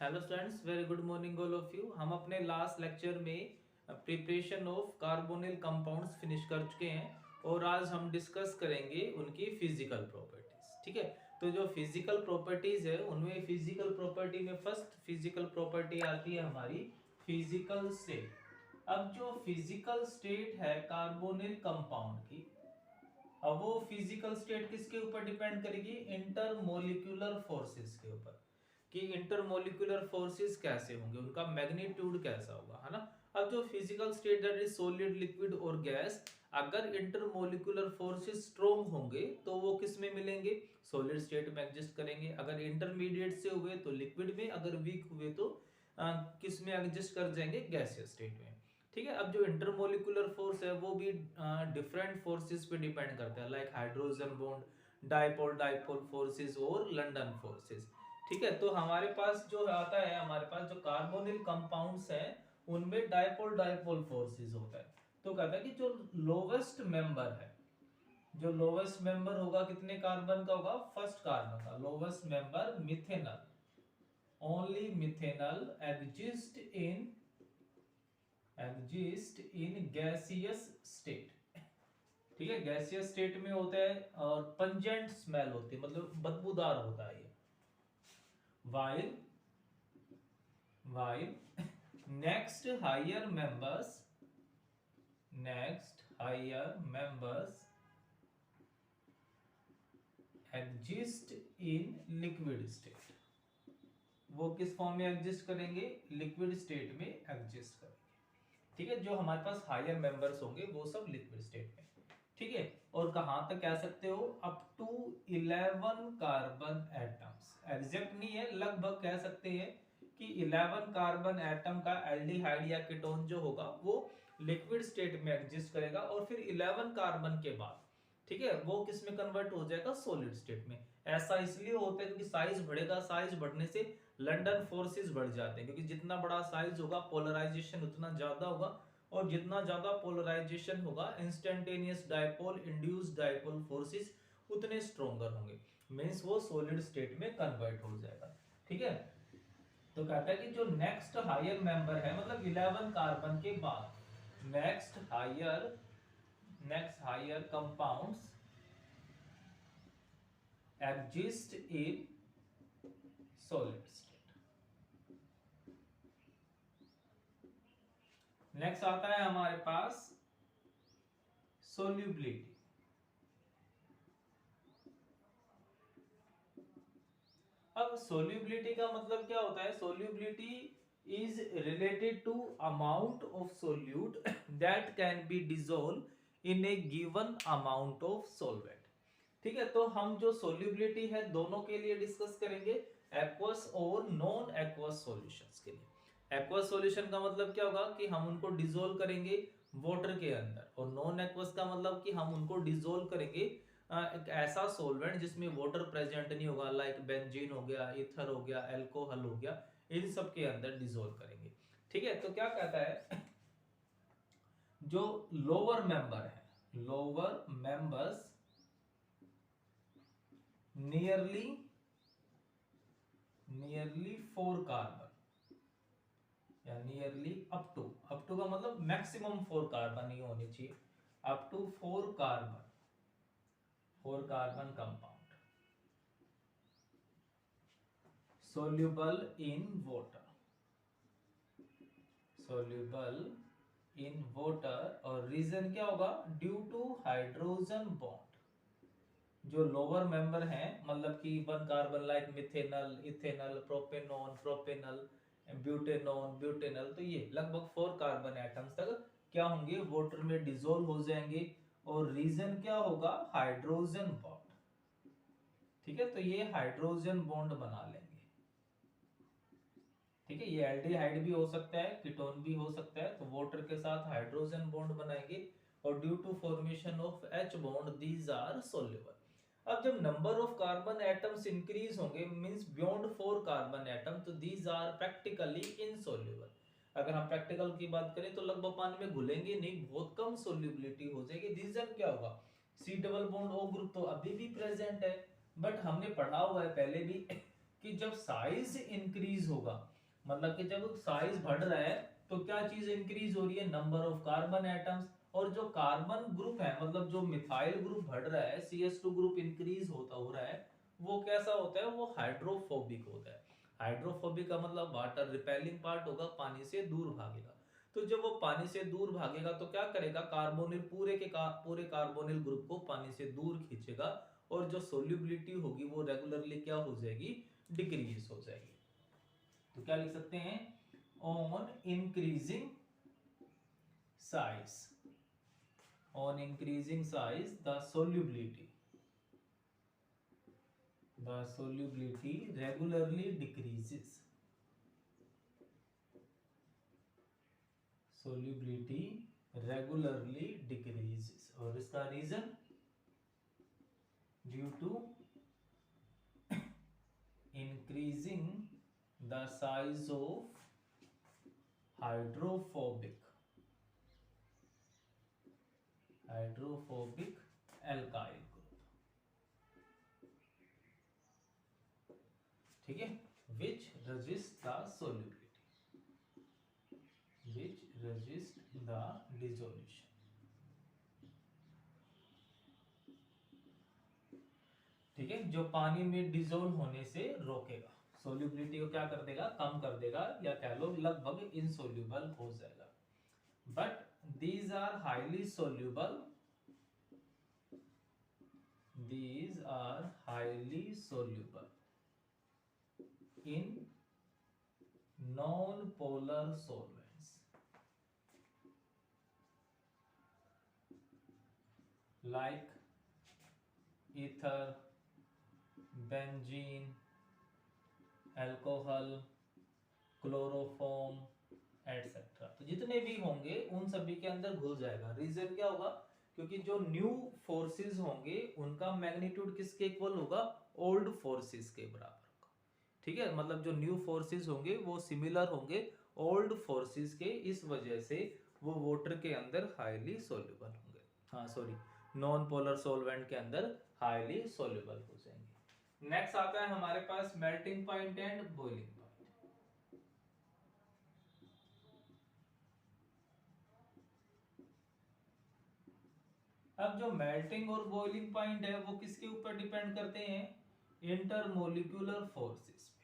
Hello students, very good morning all of you. हम अपने last lecture में preparation of carbonyl compounds finish कर चुके हैं और आज हम डिस्कस करेंगे उनकी फिजिकल प्रॉपर्टीज। ठीक है, तो जो फिजिकल प्रॉपर्टीज है उनमें फिजिकल प्रॉपर्टी में फर्स्ट फिजिकल प्रॉपर्टी आती है हमारी फिजिकल स्टेट। अब जो फिजिकल स्टेट है कार्बोनिल कंपाउंड की, अब वो फिजिकल स्टेट किसके ऊपर डिपेंड करेगी? इंटरमोलिक्यूलर फोर्सेस के ऊपर, कि इंटरमोलिक्यूलर फोर्सेस कैसे होंगे, उनका मैग्नीट्यूड कैसा होगा, है ना। अब जो physical state that is solid, liquid और गैस, अगर इंटरमोलिक्यूलर फोर्सेस स्ट्रॉन्ग होंगे तो वो किस में मिलेंगे? सॉलिड स्टेट में एग्जिस्ट करेंगे। अगर इंटरमीडिएट से हुए तो लिक्विड में, अगर वीक हुए तो किस में एग्जिस्ट कर जाएंगे? गैसियस स्टेट में। ठीक है, अब जो इंटरमोलिकुलर फोर्स है वो भी डिफरेंट फोर्सेस पे डिपेंड करता है, like hydrogen bond, dipole dipole forces और लंदन फोर्सेस। ठीक है, तो हमारे पास जो आता है, हमारे पास जो कार्बोनिल कंपाउंड्स हैं उनमें डाइपोल डाइपोल फोर्सेस होता है। तो कहता है कि जो लोवेस्ट मेंबर है, जो लोवेस्ट मेंबर होगा कितने कार्बन का होगा? फर्स्ट कार्बन का lowest member methanal, only methanal exist in gaseous state. ठीक है, गैसियस स्टेट में होता है और पंजेंट स्मेल होती है, मतलब बदबूदार होता है ये। While while next higher members exist in liquid state. वो किस फॉर्म में एग्जिस्ट करेंगे? लिक्विड स्टेट में एग्जिस्ट करेंगे। ठीक है, जो हमारे पास हायर मेंबर्स होंगे वो सब लिक्विड स्टेट में। ठीक है, और कहां तक कह सकते हो? Up to 11 carbon atoms. Exact नहीं है, लगभग कह सकते हैं कि 11 कार्बन एटम का एल्डिहाइड या कीटोन जो होगा वो लिक्विड स्टेट में एग्जिस्ट करेगा, और फिर 11 कार्बन के बाद, ठीक है, वो किस में कन्वर्ट हो जाएगा? सॉलिड स्टेट में। ऐसा इसलिए होता है क्योंकि साइज बढ़ेगा, साइज बढ़ने से लंदन फोर्सेस बढ़ जाते हैं, क्योंकि जितना बड़ा साइज होगा पोलराइजेशन उतना ज्यादा होगा, और जितना ज्यादा पोलराइजेशन होगा instantaneous dipole, induced dipole forces उतने स्ट्रोंगर होंगे। मींस वो सॉलिड स्टेट में कन्वर्ट हो जाएगा। ठीक है, तो कहता है कि जो नेक्स्ट हायर मेंबर है, मतलब 11 कार्बन के बाद next higher compounds exist in solid state. Next आता है हमारे पास सोल्यूबिलिटी। अब सोल्यूबिलिटी का मतलब क्या होता है? Solubility is related to amount of solute that can be dissolve in a given amount of solvent. ठीक है, तो हम जो सोल्यूबिलिटी है दोनों के लिए डिस्कस करेंगे, एक्वस और नॉन एक्वस सॉल्यूशंस के लिए। एक्वस सॉल्यूशन का मतलब क्या होगा कि हम उनको डिसॉल्व करेंगे वाटर के अंदर, और नॉन एक्वस का मतलब कि हम उनको डिसॉल्व करेंगे एक ऐसा सॉल्वेंट जिसमें वाटर प्रेजेंट नहीं होगा, लाइक बेंजीन हो गया, ईथर हो गया, एल्कोहल हो गया, इन सब के अंदर डिसॉल्व करेंगे। ठीक है, तो क्या कहता है, जो लोअर मेंबर है, लोअर मेंबर्स नियरली 4 कार्बन, या नियरली अप टू का मतलब मैक्सिमम 4 कार्बन ही होनी चाहिए, up to 4 carbon compound soluble in water, soluble in water। और रीजन क्या होगा? Due to hydrogen bond. जो लोअर मेंबर हैं, मतलब कि 1 carbon like methanal, ethanal, propanone, propanal, butanone, butanal, तो ये लगभग 4 कार्बन एटम्स तक क्या होंगे? वाटर में डिसॉल्व हो जाएंगे। और रीजन क्या होगा? Hydrogen bond. ठीक है, तो ये हाइड्रोजन बॉन्ड बना लेंगे। ठीक है, ये एल्डिहाइड भी हो सकता है, कीटोन भी हो सकता है, तो वाटर के साथ हाइड्रोजन बॉन्ड बनाएंगे, और due to formation of H bond these are soluble. अब जब number of carbon atoms increase होंगे, मींस बियॉन्ड 4 कार्बन एटम, तो दीज आर प्रैक्टिकली इनसोल्यूबल। अगर हम प्रैक्टिकल की बात करें तो लगभग पानी में घुलेंगे नहीं, बहुत कम सोल्यूबिलिटी हो जाएगी। रीजन क्या होगा? C double bond O group तो अभी भी प्रेजेंट है, बट हमने पढ़ा हुआ है पहले भी कि जब साइज इंक्रीज होगा, मतलब कि जब साइज बढ़ रहा है तो क्या चीज इंक्रीज हो रही है, नंबर ऑफ कार्बन एटम्स। और जो कार्बन ग्रुप है, मतलब जो मिथाइल ग्रुप बढ़ रहा है, CH2 ग्रुप इंक्रीज होता हो रहा है, वो कैसा होता है, वो हाइड्रोफोबिक होता है। हाइड्रोफोबिक का मतलब वाटर रिपेलिंग पार्ट होगा, पानी से दूर भागेगा। तो जब वो पानी से दूर भागेगा तो क्या करेगा, कार्बोनिल पूरे कार्बोनिल ग्रुप को पानी से दूर खींचेगा, और जो सोल्यूबिलिटी होगी वो रेगुलरली क्या हो जाएगी, डिक्रीज हो जाएगी। तो क्या लिख सकते हैं, on increasing size, on increasing size the solubility regularly decreases, solubility regularly decreases। और इसका reason, due to increasing the size of hydrophobic alkyl group, ठीक है, which resist the solubility, which resist the dissolution। ठीक है, जो पानी में dissolve होने से रोकेगा, सोल्यूबिलिटी को क्या कर देगा, कम कर देगा, या कह लो लगभग इनसोल्यूबल हो जाएगा। But these are highly soluble, these are highly soluble in non-polar solvents like ether, benzene, alcohol, chloroform etcetera. तो जितने भी होंगे उन सभी के अंदर घुल जाएगा। रीजन क्या होगा, क्योंकि जो न्यू फोर्सेस होंगे उनका मैग्नीट्यूड किसके इक्वल होगा, ओल्ड फोर्सेस के बराबर होगा। ठीक है, मतलब जो न्यू फोर्सेस होंगे वो सिमिलर होंगे ओल्ड फोर्सेस के, इस वजह से वो वाटर के अंदर हाईली सोल्यूबल होंगे, हाँ सॉरी, नॉन पोलर सॉल्वेंट के अंदर हाईली सोल्यूबल हो जाएंगे। नेक्स्ट आता है हमारे पास melting point and boiling point. अब जो मेल्टिंग और बॉइलिंग पॉइंट है वो किसके ऊपर डिपेंड करते हैं, इंटरमोलिक्यूलर फोर्सेस पे।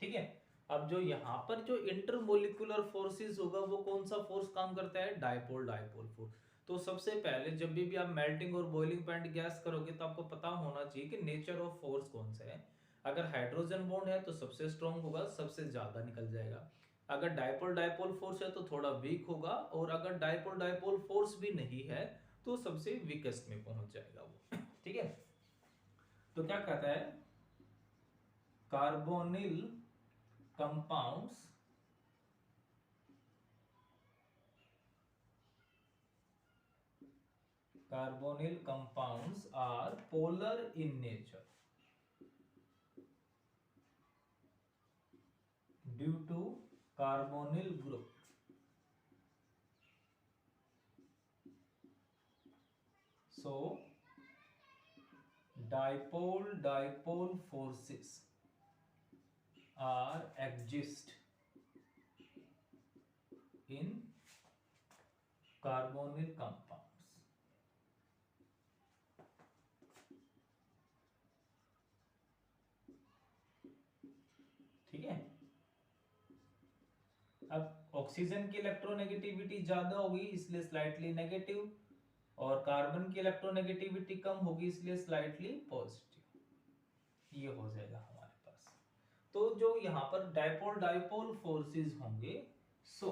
ठीक है, अब जो यहाँ पर जो इंटरमोलिक्यूलर फोर्सेस होगा वो कौन सा फोर्स काम करता है, डाइपोल डाइपोल फोर्स। तो सबसे पहले जब भी आप मेल्टिंग और बॉइलिंग पॉइंट गैस करोगे तो आपको पता होना चाहिए कि नेचर ऑफ फोर्स कौन सा है। अगर हाइड्रोजन बॉन्ड है तो सबसे स्ट्रॉन्ग होगा, सबसे ज्यादा निकल जाएगा। अगर डाइपोल डाइपोल फोर्स है तो थोड़ा वीक होगा, और अगर डाइपोल डाइपोल फोर्स भी नहीं है तो सबसे वीकेस्ट में पहुंच जाएगा वो। ठीक है, तो क्या कहता है, carbonyl compounds are polar in nature due to carbonyl group, so dipole forces are exist in carbonyl compounds। ठीक है, अब ऑक्सीजन की इलेक्ट्रोनेगेटिविटी ज्यादा होगी इसलिए स्लाइटली नेगेटिव, और कार्बन की इलेक्ट्रोनेगेटिविटी कम होगी इसलिए स्लाइटली पॉजिटिव, ये हो जाएगा हमारे पास। तो जो यहाँ पर डाइपोल डाइपोल फोर्सेस होंगे, so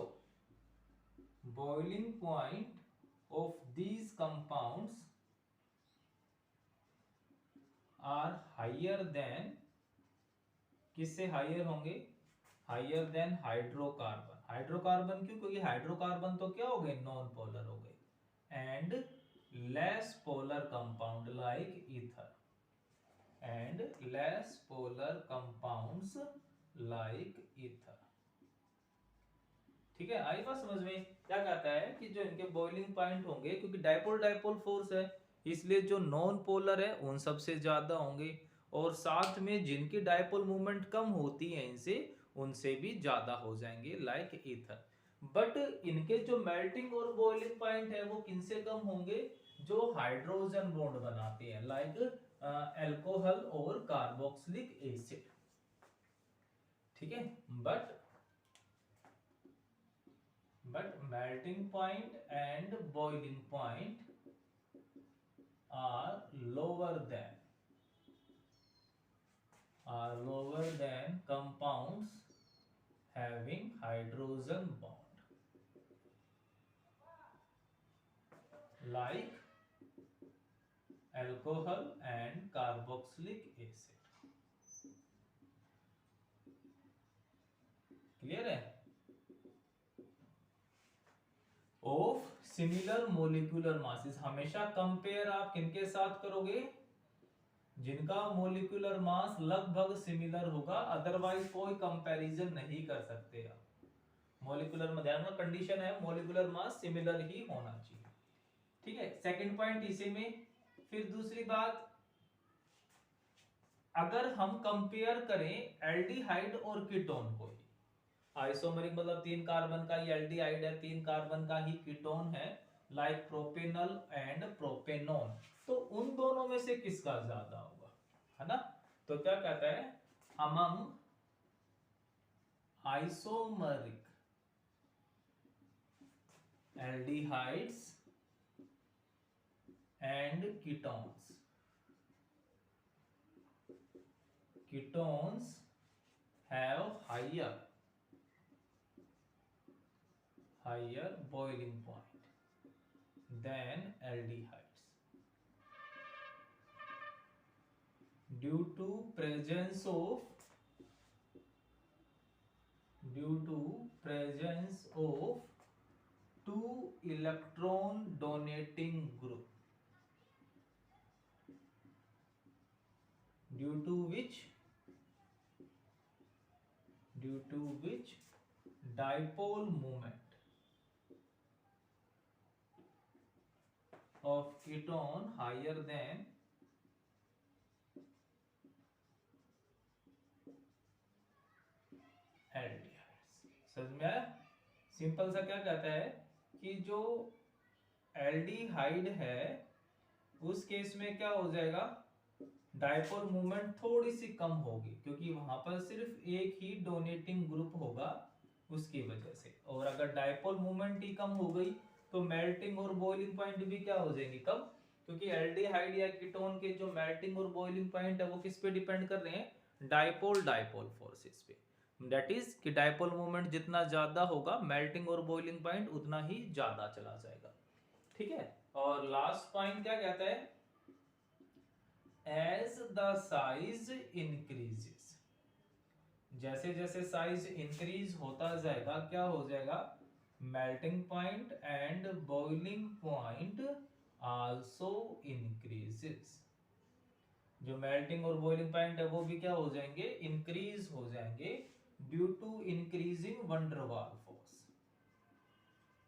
boiling point of these compounds are higher than, किससे हायर होंगे, हायर देन हाइड्रोकार्बन। हाइड्रोकार्बन क्यों, क्योंकि हाइड्रोकार्बन तो क्या हो गए, नॉन पोलर हो गए, and less polar compound like ether, and less polar compounds like ether. ठीक है, आई बात समझ में। क्या कहता है कि जो इनके बॉइलिंग पॉइंट होंगे, क्योंकि डाइपोल डाइपोल फोर्स है इसलिए जो नॉन पोलर है उन सबसे ज्यादा होंगे, और साथ में जिनकी डायपोल मूवमेंट कम होती है इनसे, उनसे भी ज्यादा हो जाएंगे लाइक ईथर। बट इनके जो मेल्टिंग और बॉइलिंग पॉइंट है वो किनसे कम होंगे, जो हाइड्रोजन बॉन्ड बनाते हैं लाइक अल्कोहल और कार्बोक्सिलिक एसिड। ठीक है, but melting point and boiling point are lower than compounds having hydrogen bond like alcohol and carboxylic acid। Clear है? ऑफ सिमिलर मोलिकुलर मासेस, हमेशा कंपेयर आप किनके साथ करोगे, जिनका मोलिकुलर मास लगभग सिमिलर होगा, अदरवाइज कोई कंपैरिजन नहीं कर सकते आप। मोलिकुलर में ध्यान रखना कंडीशन है मोलिकुलर मास सिमिलर ही होना चाहिए। ठीक है, सेकंड पॉइंट इसी में। फिर दूसरी बात, अगर हम कंपेयर करें एल्डिहाइड और कीटोन को, आइसोमरिक मतलब 3 कार्बन का ही एल्डिहाइड है, 3 कार्बन का ही कीटोन है लाइक प्रोपेनल एंड प्रोपेनोन, तो उन दोनों में से किसका ज्यादा होगा, है ना? तो क्या कहता है, among isomeric aldehydes and ketones have higher boiling point than aldehydes due to presence of two electron donating group, due to which dipole moment of ketone higher than aldehydes। समझ में आया? सिंपल सा क्या कहता है कि जो एल्डिहाइड है उस केस में क्या हो जाएगा, डायपोल मूवमेंट थोड़ी सी कम होगी, क्योंकि वहां पर सिर्फ एक ही डोनेटिंग ग्रुप होगा उसकी वजह से। और अगर डायपोल मूवमेंट ही कम हो गई तो मेल्टिंग और बॉइलिंग पॉइंट भी क्या हो जाएंगे, कम, क्योंकि एल्डिहाइड या कीटोन के जो मेल्टिंग और बॉइलिंग पॉइंट है वो किस पे डिपेंड कर रहे हैं, डायपोल फोर्सेस पे। दैट इज कि डायपोल मूवमेंट जितना ज्यादा होगा मेल्टिंग और बॉइलिंग पॉइंट उतना ही ज्यादा चला जाएगा। ठीक है, और लास्ट पॉइंट क्या कहता है, एज द साइज इंक्रीजेस, जैसे जैसे साइज इंक्रीज होता जाएगा क्या हो जाएगा, melting point and boiling point also increases. जो मेल्टिंग और बॉइलिंग पॉइंट है वो भी क्या हो जाएंगे, इंक्रीज हो जाएंगे due to increasing van der वाल फोर्स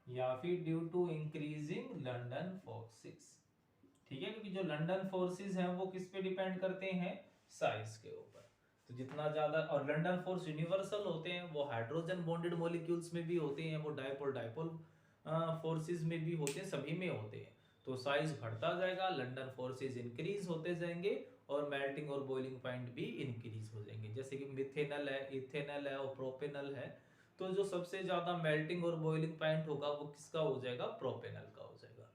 या फिर due to increasing London forces. ठीक है, क्योंकि जो लंदन फोर्सेस हैं वो किस पे डिपेंड करते हैं, साइज के ऊपर। तो जितना ज्यादा, और लंदन फोर्स यूनिवर्सल होते हैं, वो हाइड्रोजन बॉन्डेड मॉलिक्यूल्स में भी होते हैं, वो डायपोल फोर्सेस में भी होते हैं, सभी में होते हैं। तो साइज बढ़ता जाएगा, लंदन फोर्सेस इंक्रीज होते जाएंगे और मेल्टिंग और बॉइलिंग पॉइंट भी इंक्रीज हो जाएंगे। जैसे कि मिथेनल है, इथेनल है और प्रोपेनल है, तो जो सबसे ज्यादा मेल्टिंग और बॉइलिंग पॉइंट होगा वो किसका हो जाएगा, प्रोपेनल का हो जाएगा।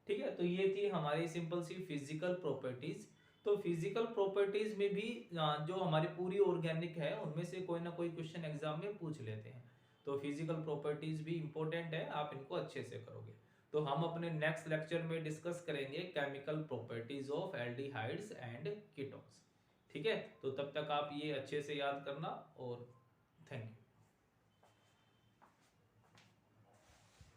ठीक है, तो ये थी हमारी सिंपल सी फिजिकल प्रॉपर्टीज। तो फिजिकल प्रॉपर्टीज में भी जो हमारी पूरी ऑर्गेनिक है उनमें से कोई ना कोई क्वेश्चन एग्जाम में पूछ लेते हैं। तो फिजिकल प्रॉपर्टीज भी इंपॉर्टेंट है, आप इनको अच्छे से करोगे। तो हम अपने नेक्स्ट लेक्चर में डिस्कस करेंगे chemical properties of aldehydes and ketones. ठीक है, तो तब तक आप ये अच्छे से याद करना, और थैंक यू।